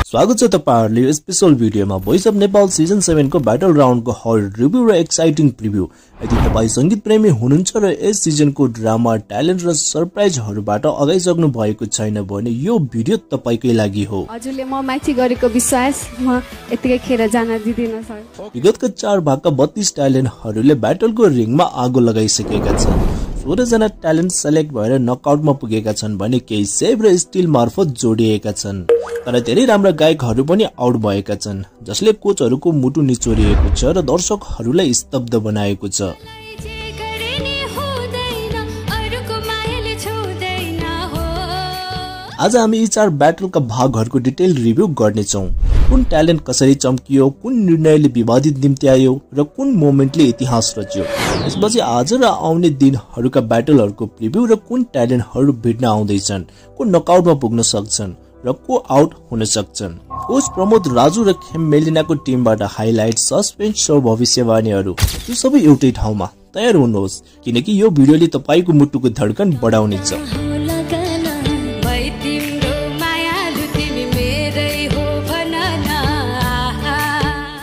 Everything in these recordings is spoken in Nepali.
स्वागत छ तपाईहरुले यो स्पेशल भिडियोमा भोइस अफ नेपाल सिजन 7 को ब्याटल राउन्ड को हर रिभ्यू र एक्साइटिङ प्रिभ्यू। यदि तपाई संगीत प्रेमी हुनुहुन्छ र यस सिजनको ड्रामा, ट्यालेन्ट र सरप्राइजहरुबाट अगाइसक्नु भएको छैन भने यो भिडियो तपाईकै लागि हो। हजुरले म माथि गरेको विश्वास म यतिकै खेर जान दिदिन सर। विगतका 4 भागका 32 ट्यालेन्टहरुले ब्याटलको रिङमा आगो लगाइसकेका छन्। 16 जना ट्यालेन्ट सेलेक्ट भएर नकआउटमा पुगेका छन् भने केही सेभ र स्टिल मार्फत जोडिएका छन्। तर धेरै राम्रा गायकहरु पनि आउट भएका छन्, जसले कोचहरुको मुटु निचोरिएको छ र दर्शकहरुलाई स्तब्ध बनाएको छ। आज हामी यी 4 ब्याटलका भागहरुको डिटेल रिभ्यू गर्ने छौं। कुन ट्यालेन्ट कसरी चम्कियो, कुन निर्णयले विवादित निम्त्यायो र कुन मोमेन्टले इतिहास रच्यो। त्यसपछि आज र आउने दिनहरुका ब्याटलहरुको प्रिभ्यू र कुन ट्यालेन्टहरु भिड्न आउँदैछन्, को नकआउटमा पुग्न सक्छन् र को आउट हुन सक्छन्। कोच प्रमोद राजु र खेम मेलिनाको टिमबाट हाइलाइट, सस्पेन्स र भविष्यवाणीहरु यो सबै एउटै ठाउँमा। तयार हुनुहोस् किनकि यो भिडियोले तपाईको मुटुको धड्कन बढाउनेछ।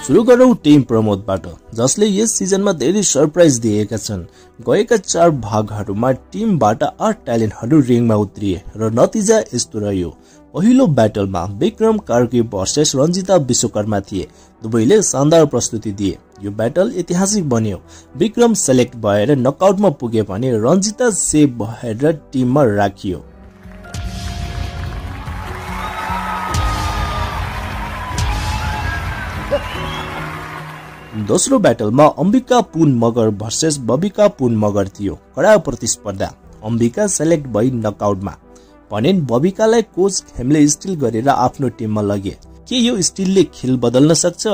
सुरु गरौं टिम प्रमोदबाट, जसले यस सिजनमा धेरै सरप्राइज दिएका छन्। गएका 4 भागहरुमा टिमबाट 8 ट्यालेन्टहरु रिङमा उत्रिए र नतिजा यस्तो रह्यो। पहिलो ब्याटलमा विक्रम कार्की भर्सेस रञ्जिता विश्वकर्मा थिए। दुवैले शानदार प्रस्तुति दिए। यो ब्याटल ऐतिहासिक बन्यो। विक्रम सेलेक्ट भएर नकआउटमा पुगे भने रञ्जिता सेभ भएर टिममा राखियो। दोस्रो ब्याटलमा अम्बिका पुन मगर भर्सेस बबिका पुन मगर थियो। कडा प्रतिस्पर्धा। अम्बिका सेलेक्ट भई नकआउटमा भने बबिकालाई कोच खेमले स्टिल गरेर आफ्नो टिममा लगे। के यो स्टिलले खेल बदल्न सक्छ?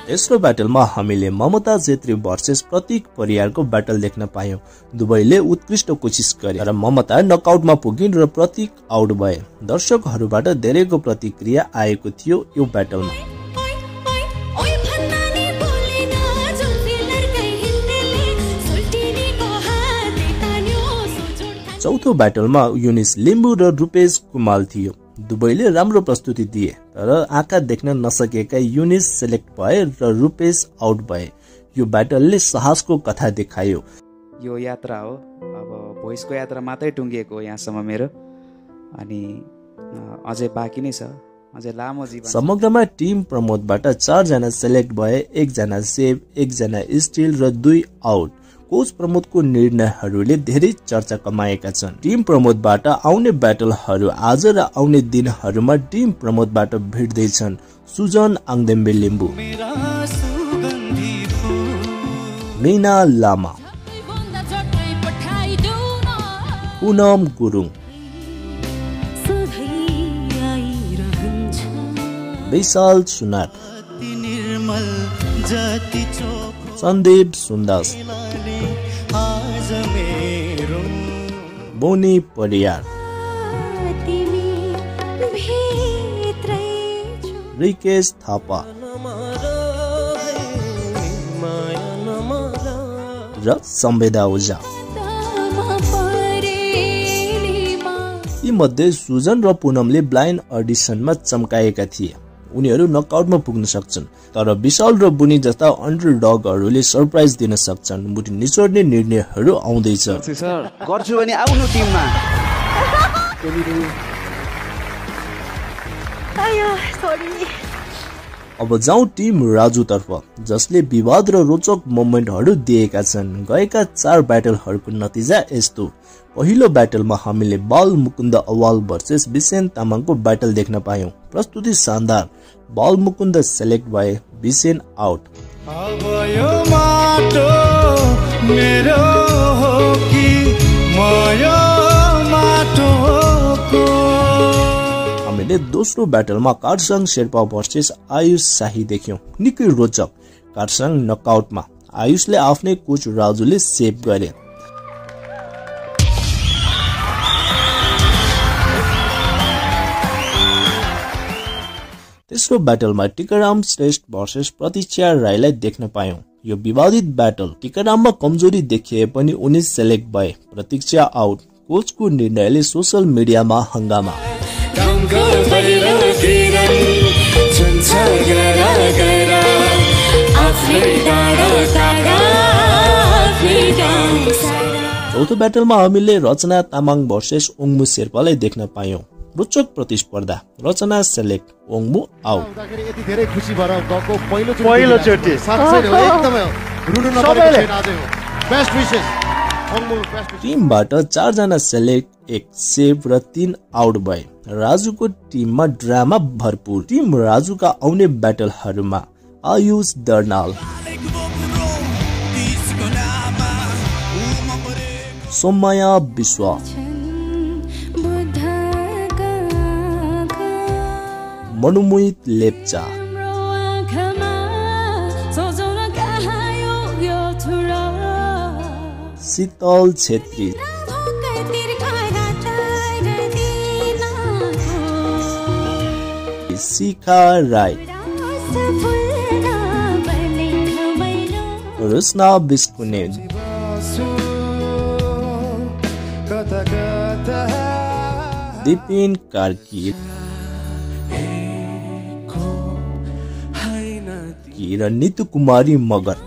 तेस्रो ब्याटलमा हामीले ममता छेत्री भर्सेस प्रतीक परियारको ब्याटल देख्न पायौं। दुवैले उत्कृष्ट कोसिस गरे र ममता नकआउटमा पुगिन् र प्रतीक आउट भए। दर्शकहरुबाट धेरैको प्रतिक्रिया आएको थियो यो ब्याटलमा। चौथो ब्याटलमा युनिस लिम्बू र रूपेश कुमाल थियो। दुवैले राम्रो प्रस्तुति दिए, तर आँखा देख्न नसकेका युनिस सेलेक्ट भए र रूपेश आउट भए। यो ब्याटलले साहसको कथा देखायो। यो यात्रा हो, अब भोइसको यात्रा मात्रै टुङ्गिएको हो यहाँसम्म मेरो, अनि अझै बाँकी नै छ, अझै लामो जीवन। समग्रमा टिम प्रमोदबाट 4 जना सेलेक्ट भए, 1 जना सेभ, 1 जना स्टिल र 2 आउट। कोच प्रमोदको निर्णयहरुले धेरै चर्चा कमाएका छन्। टिम प्रमोदबाट आउने ब्याटलहरु आज र आउने दिनहरुमा टिम प्रमोदबाट भिड्दै छन्। सुजन आङदेम्बे लिम्बू, मीना लामा, पूनम गुरुङ, विशाल सुनार, सन्दीप सुन्दास, बोनी परियार, रिकेश थापा र सम्वेदा ओझा। यी मध्ये सुजन र पूनमले ब्लाइन्ड अडिसनमा चम्काएका थिए। उनीहरू नकआउटमा पुग्न सक्छन्, तर विशाल र बुनी जस्ता अन्डरडगहरूले सरप्राइज दिन सक्छन्। मुटु निचोड्ने निर्णयहरू आउँदैछ। सर गर्छु भने आउनु टिममा। अब जाउँ टिम राजु तर्फ, जसले विवाद र रोचक मोमेन्टहरू दिएका छन्। गएका 4 ब्याटलहरूको नतिजा यस्तो। पहिलो ब्याटलमा हामीले बाल मुकुन्द अवाल भर्सेस बिसेन तामाङको ब्याटल देख्न पायौं। प्रस्तुति शानदार। बाल मुकुन्द सेलेक्ट भए, बिसेन आउट। अब यो माटो मेरो हो कि म यो माटोको। हामीले दोस्रो ब्याटलमा कार्साङ शेर्पा भर्सेस आयुष शाही देख्यौं। निकै रोचक। कार्साङ नकआउटमा, आयुषले आफ्नै कोच राजुले सेभ गरे। तेस्रो ब्याटलमा टिकाराम श्रेष्ठ भर्सेस प्रतीक्षा राईलाई देख्न पायौं। यो विवादित ब्याटल टिकाराममा कमजोरी देखिए पनि उनी सेलेक्ट भए। प्रतीक्षा आउट। कोचको निर्णयले सोशल मिडियामा हंगामा। चौथो ब्याटलमा हामीले रचना तामाङ भर्सेस ओङमु शेर्पालाई देख्न पायौं। रोचक प्रतिस्पर्धा। रचना सेलेक्ट, ओङमु आउट। टिमबाट 4 जना सेलेक्ट, 1 सेभ र 3 आउट भए। राजुको टिममा ड्रामा भरपूर। टिम राजुका आउने ब्याटलहरूमा आयुष दर्नाल, सोमया विश्व, मनुमोहित लेप्चा, शीतल छेत्री, शिखा राई, रुस्ना बिस्कुने, दिपिन कार्की र नीतू कुमारी मगर।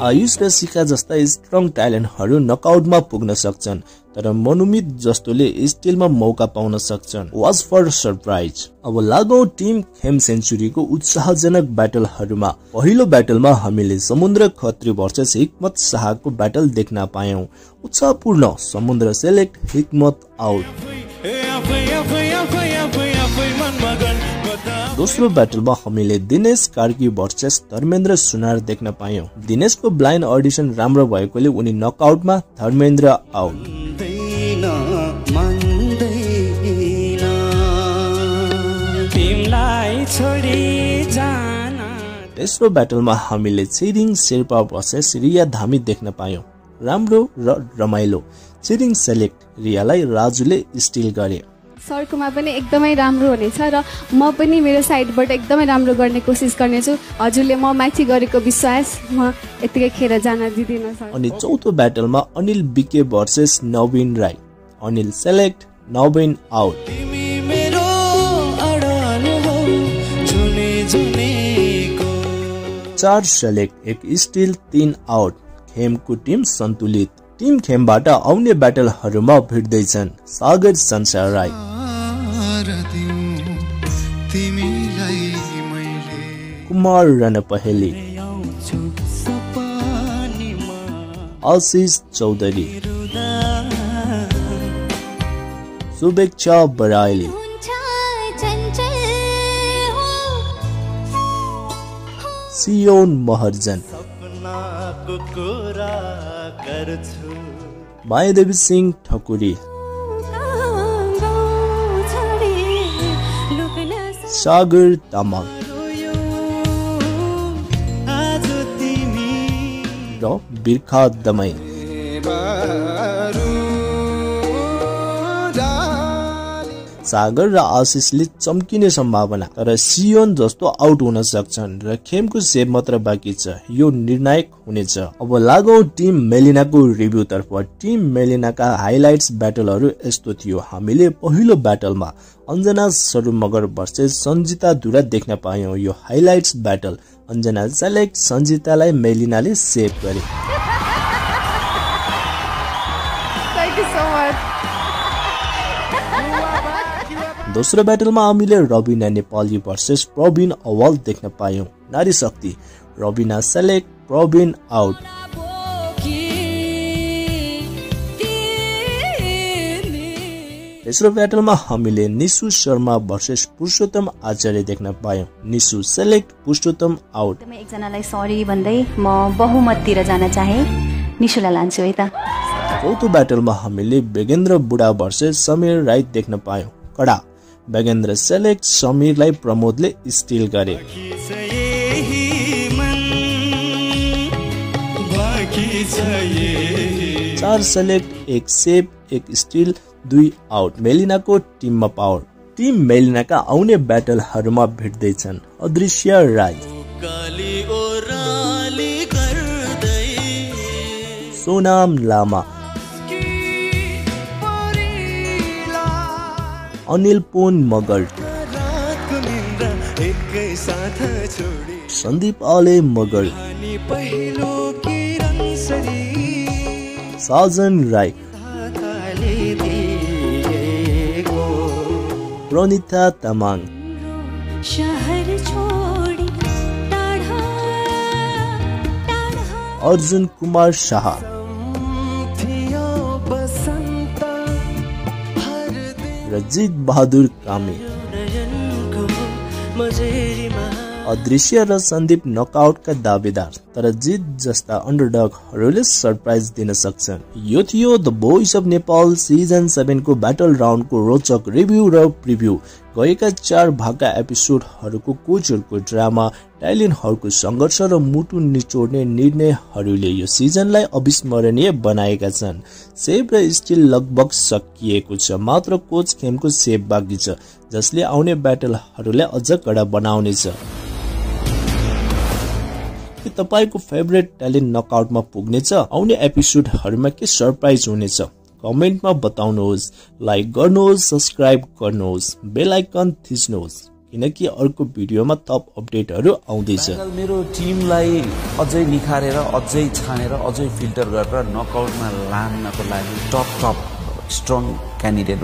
आयुष र शिखा जस्ता स्ट्रङ ट्यालेन्टहरू नकआउटमा पुग्न सक्छन्, तर मनुमित जस्तोले स्टिलमा मौका पाउन सक्छन्। Was for surprise. अब लागौं टिम खेम सेन्चुरीको उत्साहजनक ब्याटलहरूमा। पहिलो ब्याटलमा हामीले समुद्र खत्री भर्सेस हिक्मत शाहको ब्याटल देख्न पायौं। उत्साहपूर्ण। समुद्र सेलेक्ट, हिक्मत आउट। दोस्रो ब्याटलमा हामीले दिनेश कार्की भर्सेस धर्मेन्द्र सुनार देख्न पायौं। दिनेशको ब्लाइन्ड अडिसन राम्रो भएकोले उनी नकआउटमा, धर्मेन्द्र आउट। तेस्रो ब्याटलमा हामीले छिरिङ शेर्पा भर्सेस रिया धामी देख्न पायौं। राम्रो र रमाइलो। छिरिङ सेलेक्ट, रियालाई राजुले स्टिल गरे। सरकोमा पनि एकदमै राम्रो हुनेछ र म पनि मेरो साइडबाट एकदमै राम्रो गर्ने कोसिस गर्नेछु। हजुरले म माथि गरेको विश्वास म यतिकै खेर जान दिदिनँ सर। अनि चौथो ब्याटलमा Anil BK versus Naveen Rai. Anil select, Naveen out. 4 select, 1 steal, 3 out. खेमको टिम सन्तुलित। टिम खेमबाट आउने ब्याटलहरूमा भिड्दैछन् सागर संसार राई, कुमार रणपहेली, आशिष चौधरी, शुभेच्छा बराइली, सियोन महर्जन, मायादेवी सिंह ठकुरी, सागर तामाङ र बिर्खा दमाई। सागर र आशिषले चम्किने सम्भावना, तर सियोन जस्तो आउट हुन सक्छन् र खेमको सेभ मात्र बाँकी छ। यो निर्णायक हुनेछ। अब लागौं टिम मेलिनाको रिभ्यू तर्फ। टिम मेलिनाका हाइलाइट्स ब्याटलहरू यस्तो थियो। हामीले पहिलो ब्याटलमा अञ्जना सरुमगर भर्सेस सञ्जिता दुरा देख्न पायौं। यो हाइलाइट्स ब्याटल। अञ्जना सेलेक्ट, सञ्जितालाई मेलिनाले सेभ गरे। दोस्रो ब्याटलमा हामीले रबिना नेपाली भर्सेस प्रवीण अवाल देख्न पायौं। नारी शक्ति। Rabina select, Prabin out. तेस्रो ब्याटलमा हामीले निशु शर्मा भर्सेस पुरुषोत्तम आचार्य देख्न पायौं। Nishu select, Purushottam out. एकजनालाई सरी भन्दै म बहुमततिर जान चाहे, निशुलाई लान्छु है त। चौथो ब्याटलमा हामीले बेगेन्द्र बुढा भर्सेस समीर राई देख्न पायौं। कडा। बेगेन्द्र सेलेक्ट, समीरलाई प्रमोदले स्टिल गरे। 4 सेलेक्ट, 1 सेभ, 1 स्टिल, 2 आउट। मेलिनाको टिममा पावर। टिम मेलिनाका आउने ब्याटलहरूमा भेट्दैछन् अदृश्य राई, सोनाम लामा, अनिल पोन मगर, सन्दीप आले मगर, साजन राई, प्रणिता तामाङ, अर्जुन कुमार शाह, र जित बहादुर कामी। अदृश्य र सन्दीप नकआउटका दावेदार, तर जित जस्ता अन्डरडगहरूले सरप्राइज दिन सक्छन्। यो थियो the voice of Nepal season 7 को ब्याटल राउन्डको रोचक रिभ्यू र प्रिभ्यू। गएका 4 भागका एपिसोडहरूको कोचहरूको ड्रामा, ट्यालेन्टहरूको सङ्घर्ष र मुटु निचोड्ने निर्णयहरूले यो सिजनलाई अविस्मरणीय बनाएका छन्। सेभ र स्टिल लगभग सकिएको छ, मात्र कोच खेमको सेभ बाँकी छ, जसले आउने ब्याटलहरूलाई अझ कडा बनाउनेछ। के तपाईको फेभरेट ट्यालेन्ट नकआउटमा पुग्नेछ? आउने एपिसोडहरूमा के सरप्राइज हुनेछ? कमेन्टमा बताउनुहोस्, लाइक गर्नुहोस्, सब्स्क्राइब गर्नुहोस्, बेल आइकन थिच्नुहोस्, किनकि अर्को भिडियोमा थप अपडेटहरू आउँदैछ। मेरो टिमलाई अझै निखारेर, अझै छानेर, अझै फिल्टर गरेर नकआउटमा लानको लागि टप स्ट्रङ क्यान्डिडेट